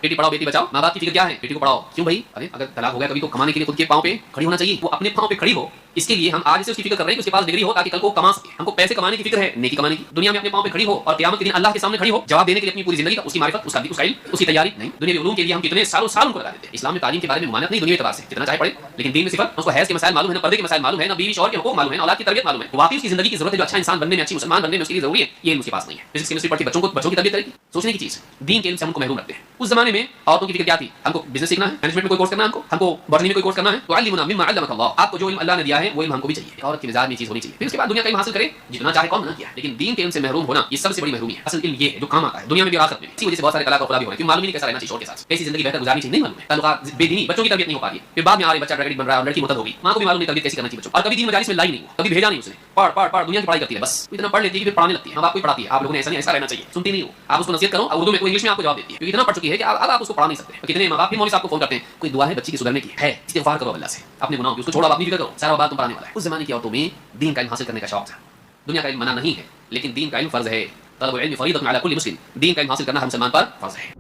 बेटी पढ़ाओ बेटी बचाओ, माँ बाप की फिक्र क्या है, बेटी को पढ़ाओ। क्यों भाई? अरे अगर तलाक हो गया कभी तो कमाने के लिए खुद के पाँव पे खड़ी होना चाहिए, वो अपने पाँव पे खड़ी हो। इसके लिए हम आज से उसकी फिक्र कर रहे हैं कि उसके पास डिग्री हो ताकि कल को कमा सके। हमको पैसे कमाने की फिक्र है, नेकी कमाने की। दुनिया में अपने पाँव पे खड़ी हो और क़यामत के दिन अल्लाह के सामने खड़ी हो, जवाब देने के लिए अपनी पूरी जिंदगी का, उसकी मारिफत, उसका इल्म, उसकी तैयारी नहीं। दुनिया उलूम के लिए हम कितने सालों साल उनको लगा देते हैं। इस्लाम में तालीम के बारे में मुमानत नहीं दुनिया के एतबार से, जितना चाहे पढ़े, लेकिन दीन में सिर्फ उसको हैज़ के मसाइल मालूम है, ना पर्दे के मसाइल मालूम है, ना बीवी शौहर के हुकूक मालूम है, ना औलाद की तरबियत मालूम है। वाकई उसकी जिंदगी की जरूरत है, जो अच्छा इंसान बनने में, अच्छी मुसलमान बनने में उसके लिए जरूरी है, ये उसके पास नहीं है। फिजिक्स केमिस्ट्री पढ़ के बच्चों की तरबियत करेगी, सोचने की चीज। दीन के इल्म से हमको महरूम रखते हैं। उस जमाने में औरतों की फिक्र क्या थी? हमको बिजनेस सीखना है, मैनेजमेंट में कोई कोर्स करना है, हमको बॉटनी में कोई कोर्स करना है, तो अल्लिमुना मिम्मा अल्लमकल्लाह, आपको जो इल्म अल्लाह ने दिया है वो इल्म हमको भी चाहिए। औरत के मिजाज में चीज होनी चाहिए। फिर उसके बाद दुनिया का इल्म हासिल करे जितना चाहे, कौन मना किया, लेकिन दीन के इल्म से महरूम होना ये सबसे बड़ी महरूमी है। असल इल्म ये है जो काम आता है दुनिया में भी और आखिरत में। इसी वजह से बहुत सारे तलाक और खुला भी हो रहे हैं, क्योंकि मालूम ही नहीं कैसा रहना चाहिए शौहर के साथ, कैसी जिंदगी बेहतर गुजारनी चाहिए नहीं मालूम है। ताल्लुकात बेदीनी, बच्चों की तरबियत नहीं हो पा रही है, फिर बाद में आ रही बच्चा ड्रग बन रहा है और लड़की मुतद होगी, मां को भी मालूम नहीं तरबियत कैसी करनी चाहिए बच्चों, और कभी दीन मजालिस में लाई नहीं, कभी भेजा नहीं उसने। पढ़ दुनिया की पढ़ाई करती है, बस इतना पढ़ लेती है कि फिर पढ़ाने लगती है। मां बाप को पढ़ाती है, आप लोगों ने ऐसा नहीं, ऐसा रहना चाहिए, सुनती नहीं हो। आप उसको नसीहत करो, उर्दू में कोई इंग्लिश में आपको जवाब देती है, क्योंकि इतना पढ़ चुकी है कि अब आप उसको पढ़ा नहीं सकते। तो कितने मां बाप भी मौलवी साहब को फोन करते हैं, कोई दुआ है बच्ची की सुधरने की है, इस्तिग़फ़ार करो अल्लाह से, अपने गुनाहों की, उसको छोड़ो, अपनी फिक्र करो, सारा बात तुम पढ़ाने वाला है। उस जमाने की औरतों में दीन का इल्म हासिल करने का शौक था। दुनिया का इल्म मना नहीं है, लेकिन दीन का इल्म फर्ज है। तलबुल इल्म फरीदतुन अला कुल्लि मुस्लिम, दीन का इल्म हासिल करना हर मुसलमान पर फर्ज है।